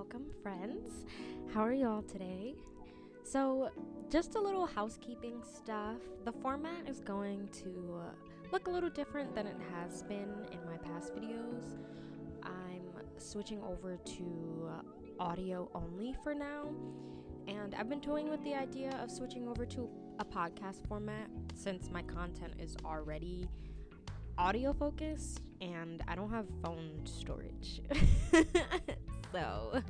welcome friends. How are y'all today? So, just a little housekeeping stuff. The format is going to look a little different than it has been in my past videos. I'm switching over to audio only for now, and I've been toying with the idea of switching over to a podcast format since my content is already audio focused and I don't have phone storage. So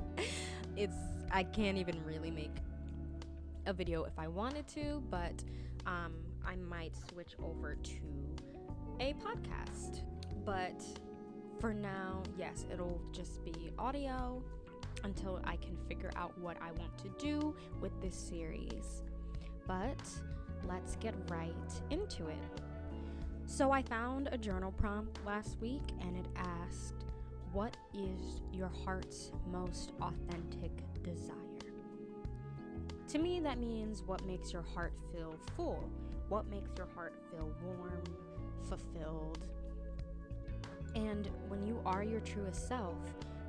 I can't even really make a video if I wanted to, but I might switch over to a podcast. But for now, yes, it'll just be audio until I can figure out what I want to do with this series. But let's get right into it. So I found a journal prompt last week and it asked, what is your heart's most authentic desire? To me, that means what makes your heart feel full, what makes your heart feel warm, fulfilled. And when you are your truest self,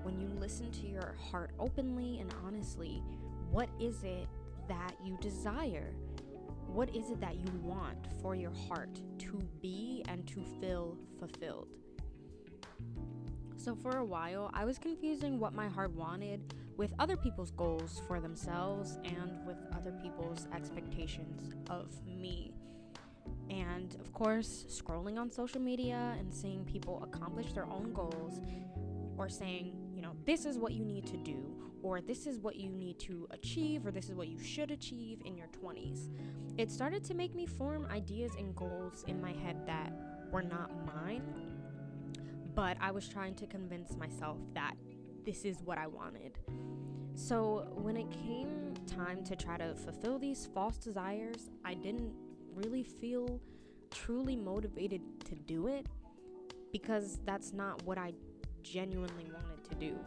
when you listen to your heart openly and honestly, what is it that you desire? What is it that you want for your heart to be and to feel fulfilled? So for a while, I was confusing what my heart wanted with other people's goals for themselves and with other people's expectations of me. And of course, scrolling on social media and seeing people accomplish their own goals, or saying, this is what you need to do, or this is what you need to achieve, or this is what you should achieve in your 20s. It started to make me form ideas and goals in my head that were not mine, but I was trying to convince myself that this is what I wanted. So when it came time to try to fulfill these false desires, I didn't really feel truly motivated to do it because that's not what I genuinely wanted to do.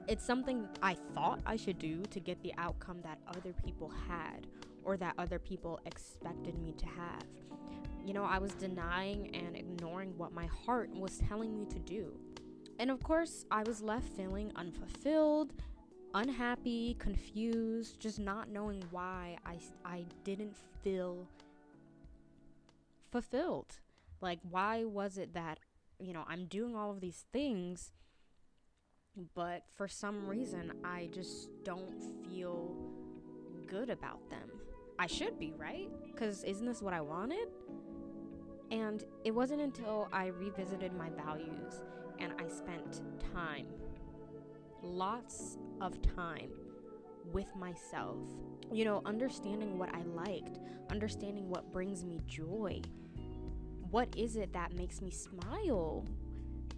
It's something I thought I should do to get the outcome that other people had or that other people expected me to have. I was denying and ignoring what my heart was telling me to do. And of course, I was left feeling unfulfilled, unhappy, confused, just not knowing why I didn't feel fulfilled. Like, why was it that I'm doing all of these things, but for some reason, I just don't feel good about them. I should be, right? Because isn't this what I wanted? And it wasn't until I revisited my values and I spent time, lots of time with myself, understanding what I liked, understanding what brings me joy. What is it that makes me smile?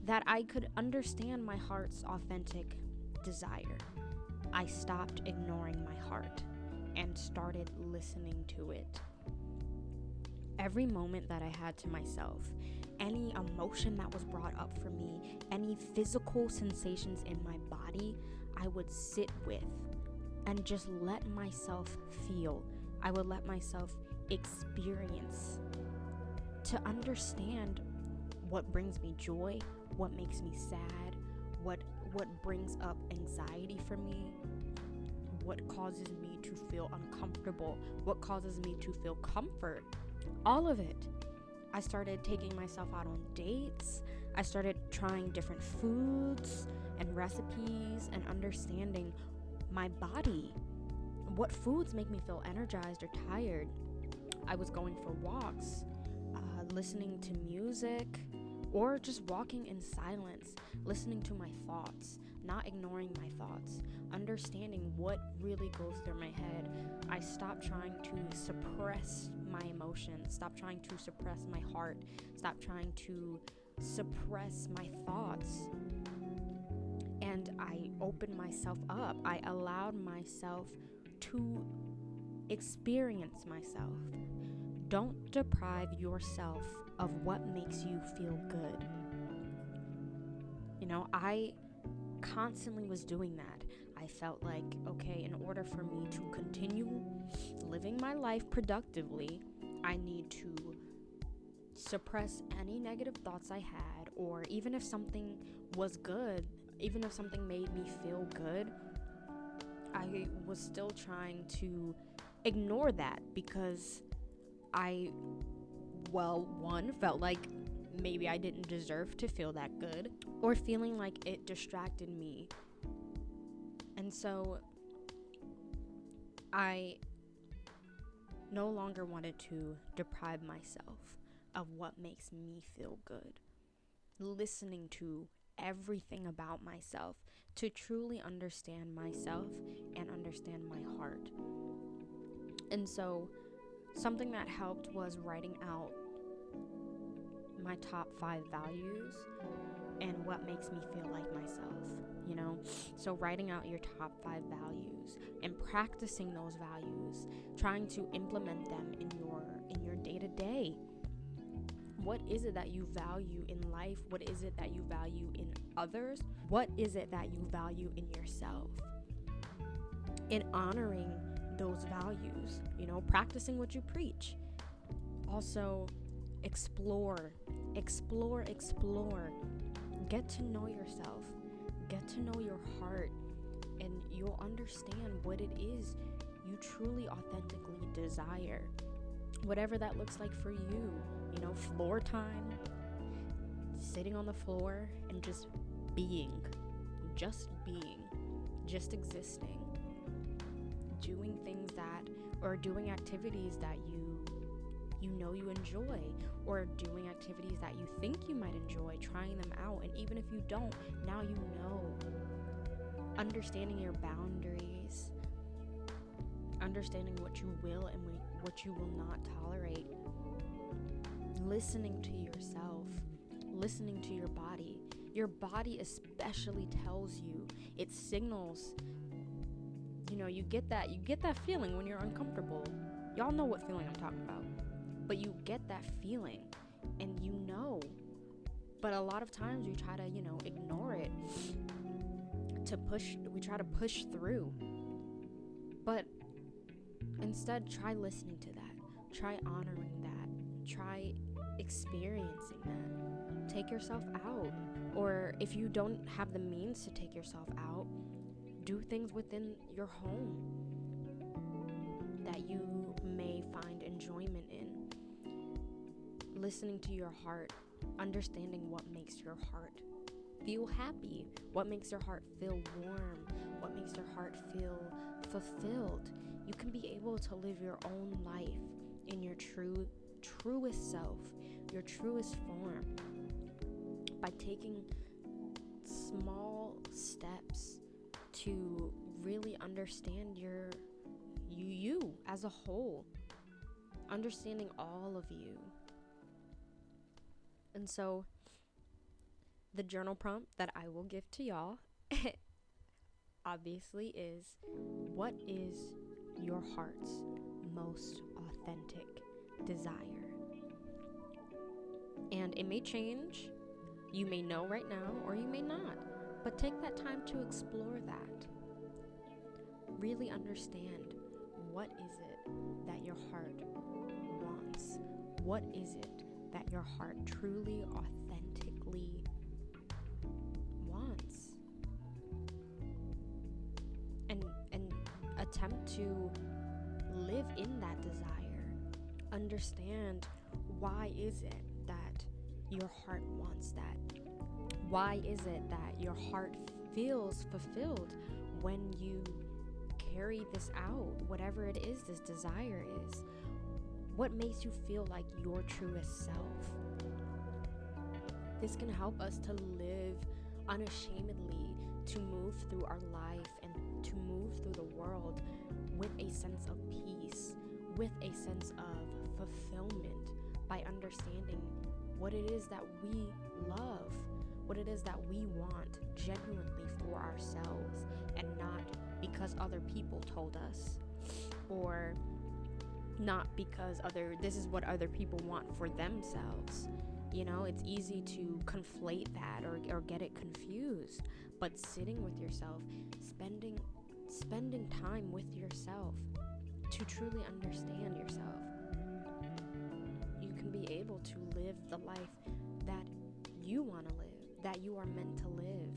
That I could understand my heart's authentic desire. I stopped ignoring my heart and started listening to it. Every moment that I had to myself, any emotion that was brought up for me, any physical sensations in my body, I would sit with and just let myself feel. I would let myself experience to understand what brings me joy, what makes me sad, what brings up anxiety for me, what causes me to feel uncomfortable, what causes me to feel comfort. All of it. I started taking myself out on dates. I started trying different foods and recipes and understanding my body. What foods make me feel energized or tired? I was going for walks, listening to music, or just walking in silence, listening to my thoughts, not ignoring my thoughts, understanding what really goes through my head. I stopped trying to suppress my emotions, stopped trying to suppress my heart, stopped trying to suppress my thoughts. And I opened myself up. I allowed myself to experience myself. Don't deprive yourself of what makes you feel good. I constantly was doing that. I felt like, okay, in order for me to continue living my life productively, I need to suppress any negative thoughts I had, or even if something was good, even if something made me feel good, I was still trying to ignore that because one, felt like maybe I didn't deserve to feel that good, or feeling like it distracted me. And so I no longer wanted to deprive myself of what makes me feel good. Listening to everything about myself to truly understand myself and understand my heart. And so something that helped was writing out my top 5 values and what makes me feel like myself, you know? So writing out your top 5 values and practicing those values, trying to implement them in your day-to-day. What is it that you value in life? What is it that you value in others? What is it that you value in yourself? In honoring those values, you know, practicing what you preach. Also, explore. Get to know yourself. Get to know your heart, and you'll understand what it is you truly authentically desire. Whatever that looks like for you, you know, floor time, sitting on the floor and just being, just existing, doing things that, or doing activities that you know you enjoy, or doing activities that you think you might enjoy, trying them out. And even if you don't, now you know. Understanding your boundaries, understanding what you will and what you will not tolerate. Listening to yourself, listening to your body. Your body especially tells you, it signals. You know, you get that feeling when you're uncomfortable. Y'all know what feeling I'm talking about. But you get that feeling, and you know. But a lot of times we try to, you know, ignore it. We try to push through. But instead, try listening to that. Try honoring that. Try experiencing that. Take yourself out. Or if you don't have the means to take yourself out, do things within your home that you may find enjoyment in. Listening to your heart, understanding what makes your heart feel happy, what makes your heart feel warm, what makes your heart feel fulfilled. You can be able to live your own life in your truest self, your truest form, by taking small steps to really understand you as a whole, understanding all of you. And so the journal prompt that I will give to y'all obviously is, what is your heart's most authentic desire? And it may change. You may know right now, or you may not. But take that time to explore that. Really understand, what is it that your heart wants? What is it that your heart truly, authentically wants? And attempt to live in that desire. Understand, why is it that your heart wants that? Why is it that your heart feels fulfilled when you carry this out, whatever it is this desire is? What makes you feel like your truest self? This can help us to live unashamedly, to move through our life and to move through the world with a sense of peace, with a sense of fulfillment, by understanding what it is that we love, what it is that we want genuinely for ourselves, and not because other people told us, or not because this is what other people want for themselves. You know, it's easy to conflate that or get it confused. But sitting with yourself, spending time with yourself to truly understand yourself, you can be able to live the life that you want to live, that you are meant to live.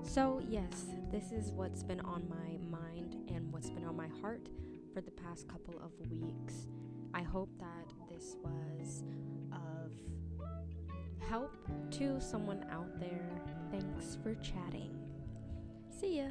So, yes, this is what's been on my mind and what's been on my heart for the past couple of weeks. I hope that this was of help to someone out there. Thanks for chatting. See ya.